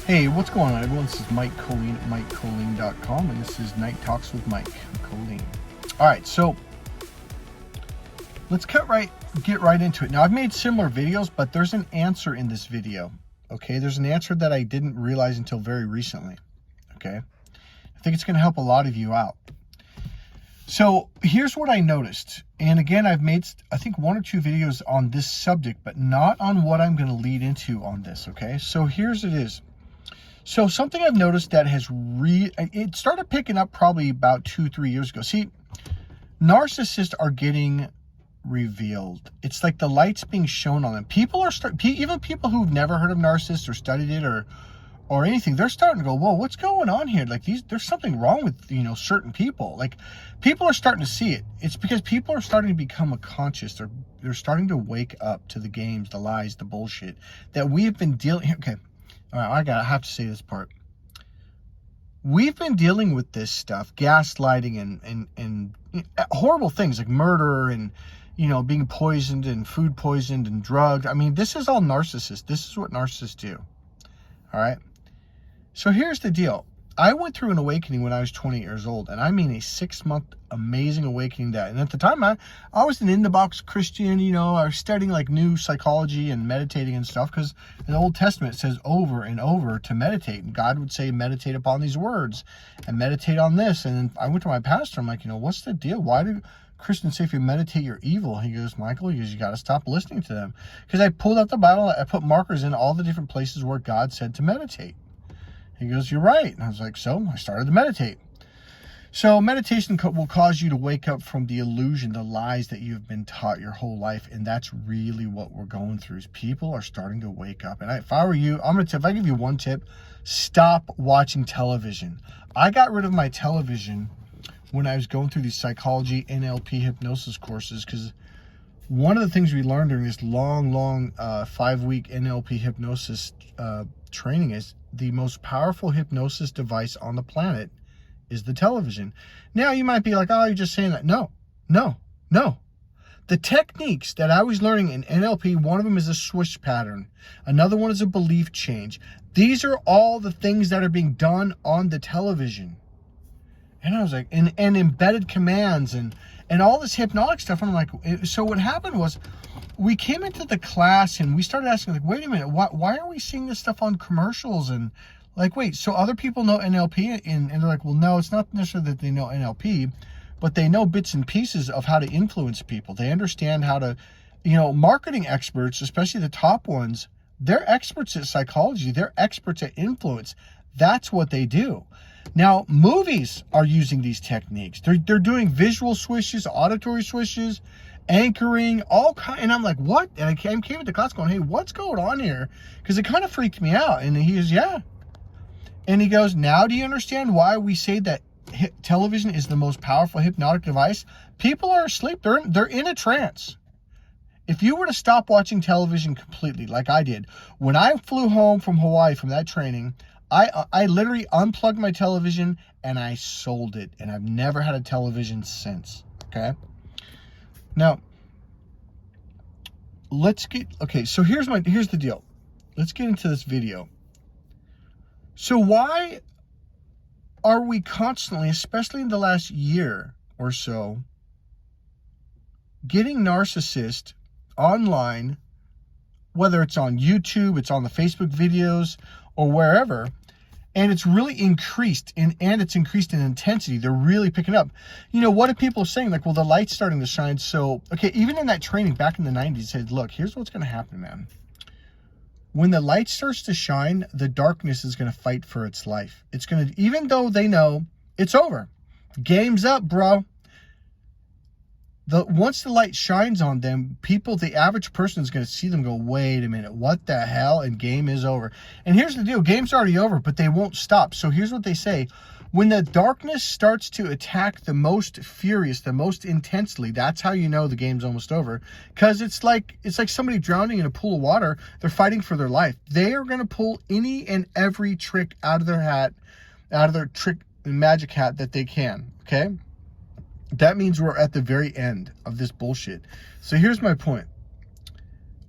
Hey, what's going on, everyone? This is Mike Colleen at MikeColleen.com, and this is Night Talks with Mike Colleen. All right, so let's get right into it. Now, I've made similar videos, but there's an answer in this video, okay? There's an answer that I didn't realize until very recently, okay? I think it's going to help a lot of you out. So here's what I noticed. And again, I've made, I think, 1 or 2 videos on this subject, but not on what I'm going to lead into on this, okay? So here's it is. So something I've noticed that has it started picking up probably about 2-3 years ago. See, narcissists are getting revealed. It's like the light's being shown on them. People are even people who've never heard of narcissists or studied it or anything, they're starting to go, whoa, what's going on here? Like there's something wrong with, certain people. Like people are starting to see it. It's because people are starting to become conscious. They're starting to wake up to the games, the lies, the bullshit that we have been dealing. Okay. All right, I have to say this part. We've been dealing with this stuff, gaslighting and horrible things like murder and, being poisoned and food poisoned and drugged. I mean, this is all narcissists. This is what narcissists do. All right. So here's the deal. I went through an awakening when I was 20 years old, and I mean a 6-month amazing awakening and at the time I was an in-the-box Christian, I was studying like new psychology and meditating and stuff because in the Old Testament it says over and over to meditate, and God would say meditate upon these words and meditate on this. And then I went to my pastor. I'm like, what's the deal? Why do Christians say if you meditate you're evil? He goes, Michael, you got to stop listening to them. Because I pulled out the Bible, I put markers in all the different places where God said to meditate. He goes, you're right. And I was like, so I started to meditate. So meditation will cause you to wake up from the illusion, the lies that you've been taught your whole life. And that's really what we're going through is people are starting to wake up. And if I were you, if I give you one tip, stop watching television. I got rid of my television when I was going through these psychology, NLP, hypnosis courses, because one of the things we learned during this long 5-week NLP hypnosis training is the most powerful hypnosis device on the planet is the television. Now you might be like, oh, you're just saying that. No. The techniques that I was learning in NLP, one of them is a swish pattern. Another one is a belief change. These are all the things that are being done on the television. And I was like, and embedded commands and all this hypnotic stuff. And I'm like, so what happened was we came into the class and we started asking, like, wait a minute, why are we seeing this stuff on commercials? And like, wait, so other people know NLP? And they're like, well, no, it's not necessarily that they know NLP, but they know bits and pieces of how to influence people. They understand how to, marketing experts, especially the top ones, they're experts at psychology. They're experts at influence. That's what they do. Now, movies are using these techniques. They're doing visual swishes, auditory swishes, anchoring, all kind. And I'm like, what? And I came into class going, hey, what's going on here? Because it kind of freaked me out. And he goes, yeah. And he goes, now do you understand why we say that television is the most powerful hypnotic device? People are asleep. They're in a trance. If you were to stop watching television completely, like I did, when I flew home from Hawaii from that training, I literally unplugged my television and I sold it. And I've never had a television since. Okay. Now, so here's the deal. Let's get into this video. So why are we constantly, especially in the last year or so, getting narcissists online, whether it's on YouTube, it's on the Facebook videos, or wherever, and it's really increased and it's increased in intensity. They're really picking up. What are people saying? Like, well, the light's starting to shine. So, okay, even in that training back in the 90s, said, look, here's what's going to happen, man. When the light starts to shine, the darkness is going to fight for its life. It's going to, even though they know it's over. Game's up, bro. Once the light shines on them, the average person is going to see them go, wait a minute, what the hell? And game is over. And here's the deal. Game's already over, but they won't stop. So here's what they say. When the darkness starts to attack the most furious, the most intensely, that's how you know the game's almost over. Because it's like somebody drowning in a pool of water. They're fighting for their life. They are going to pull any and every trick out of their hat, out of their magic hat that they can. Okay? That means we're at the very end of this bullshit. So here's my point.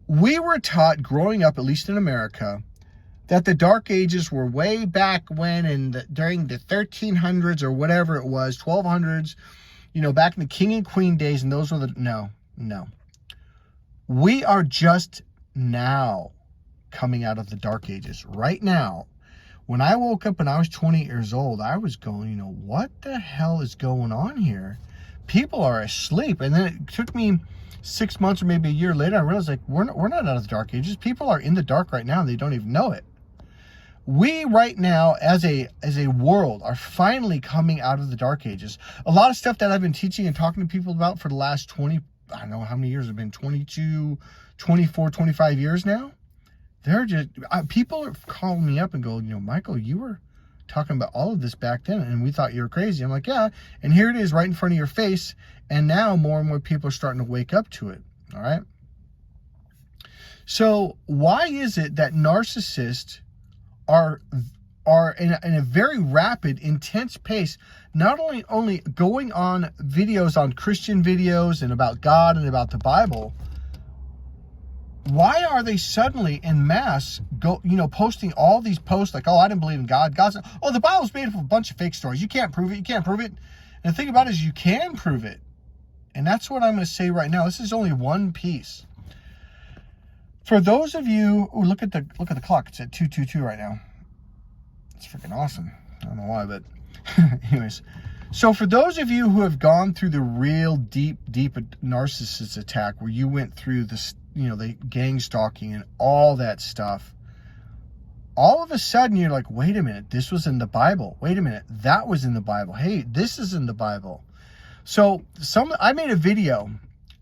We were taught growing up, at least in America, that the Dark Ages were way back when, during the 1300s or whatever it was, 1200s, back in the king and queen days, and those were no. We are just now coming out of the Dark Ages. Right now. When I woke up and I was 20 years old, I was going, what the hell is going on here? People are asleep. And then it took me 6 months or maybe a year later, I realized, like, we're not out of the Dark Ages. People are in the dark right now, and they don't even know it. We right now, as a world, are finally coming out of the Dark Ages. A lot of stuff that I've been teaching and talking to people about for the last 20, I don't know how many years it's been, 22, 24, 25 years now. They're just, people are calling me up and go, Michael, you were talking about all of this back then, and we thought you were crazy. I'm like, yeah, and here it is right in front of your face, and now more and more people are starting to wake up to it, all right? So why is it that narcissists are in a very rapid, intense pace, not only going on videos, on Christian videos and about God and about the Bible? Why are they suddenly en masse posting all these posts like, oh, I didn't believe in God. Oh, the Bible's made up of a bunch of fake stories. You can't prove it. You can't prove it. And the thing about it is you can prove it. And that's what I'm going to say right now. This is only one piece. For those of you who look at the clock, it's at 2:22 right now. It's freaking awesome. I don't know why, but anyways. So for those of you who have gone through the real deep narcissist attack, where you went through this, the gang stalking and all that stuff, all of a sudden you're like, wait a minute, this was in the Bible. Wait a minute, that was in the Bible. Hey, this is in the Bible. So I made a video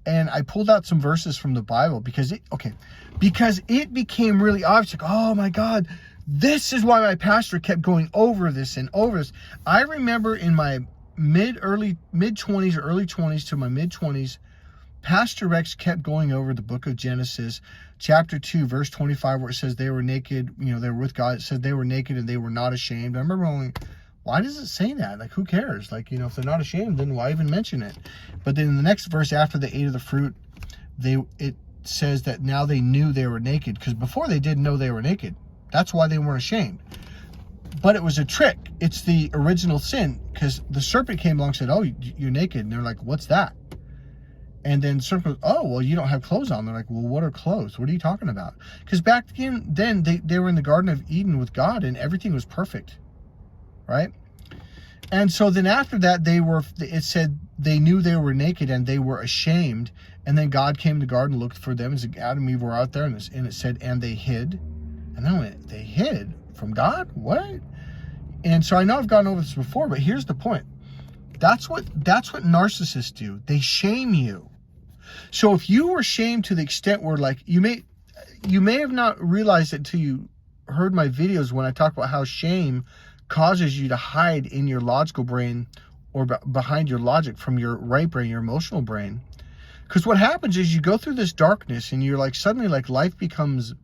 and I pulled out some verses from the Bible because it became really obvious. Like, oh my God, this is why my pastor kept going over this and over this. I remember in my mid-20s or early 20s to my mid-20s, Pastor Rex kept going over the book of Genesis, chapter 2, verse 25, where it says they were naked, they were with God. It said they were naked and they were not ashamed. I remember going, why does it say that? Like, who cares? Like, if they're not ashamed, then why even mention it? But then in the next verse, after they ate of the fruit, it says that now they knew they were naked, because before they didn't know they were naked. That's why they weren't ashamed. But it was a trick. It's the original sin, because the serpent came along and said, oh, you're naked. And they're like, what's that? And then serpent goes, oh, well, you don't have clothes on. They're like, well, what are clothes? What are you talking about? Because back then they were in the Garden of Eden with God, and everything was perfect, right? And so then after that, it said they knew they were naked and they were ashamed. And then God came to the garden, looked for them, and Adam and Eve were out there, and it said, and they hid. And then I went, they hid from God? What? And so I know I've gone over this before, but here's the point. That's what narcissists do. They shame you. So if you were shamed to the extent where, like, you may have not realized it until you heard my videos when I talk about how shame causes you to hide in your logical brain or behind your logic from your right brain, your emotional brain. Because what happens is you go through this darkness and you're like, suddenly, like, life becomes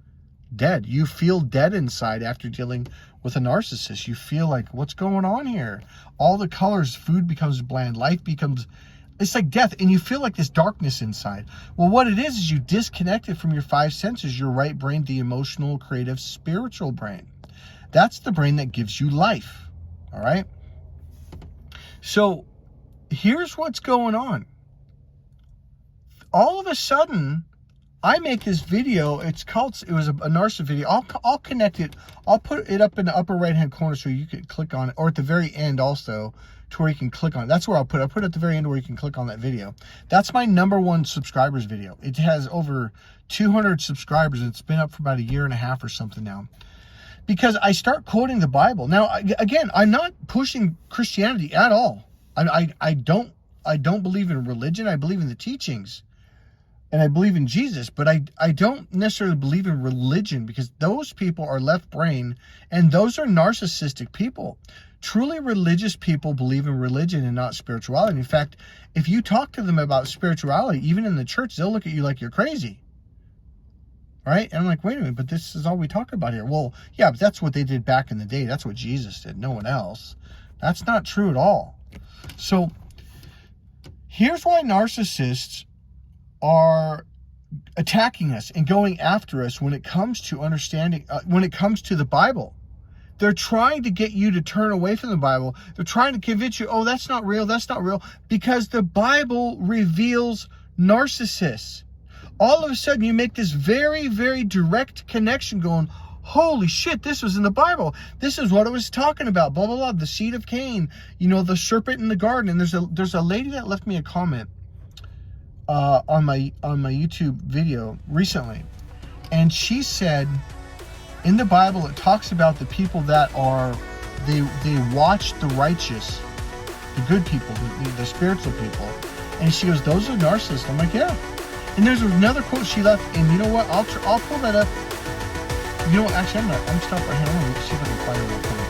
dead. You feel dead inside after dealing with a narcissist. You feel like, what's going on here? All the colors, food becomes bland, life becomes, it's like death, and you feel like this darkness inside. Well, what it is you disconnected from your five senses, your right brain, the emotional, creative, spiritual brain. That's the brain that gives you life, all right? So here's what's going on. All of a sudden, I make this video. It was a narcissist video. I'll connect it. I'll put it up in the upper right hand corner so you can click on it, or at the very end also, to where you can click on it. That's where I'll put it. I'll put it at the very end where you can click on that video. That's my #1 subscribers video. It has over 200 subscribers. It's been up for about a year and a half or something now. Because I start quoting the Bible. Now, again, I'm not pushing Christianity at all. I don't believe in religion. I believe in the teachings. And I believe in Jesus, but I don't necessarily believe in religion, because those people are left brain, and those are narcissistic people. Truly religious people believe in religion and not spirituality. In fact, if you talk to them about spirituality, even in the church, they'll look at you like you're crazy. Right? And I'm like, wait a minute, but this is all we talk about here. Well, yeah, but that's what they did back in the day. That's what Jesus did. No one else. That's not true at all. So here's why narcissists are attacking us and going after us when it comes to understanding, when it comes to the Bible. They're trying to get you to turn away from the Bible. They're trying to convince you, oh, that's not real, because the Bible reveals narcissists. All of a sudden, you make this very, very direct connection going, holy shit, this was in the Bible. This is what it was talking about, blah, blah, blah, the seed of Cain, the serpent in the garden. And there's a lady that left me a comment on my YouTube video recently. And she said, in the Bible, it talks about the people that they watch the righteous, the good people, the spiritual people. And she goes, those are narcissists. I'm like, yeah. And there's another quote she left, and you know what? I'll pull that up. Actually, I'm stopping right here. I'm going to see if I can find it real quick.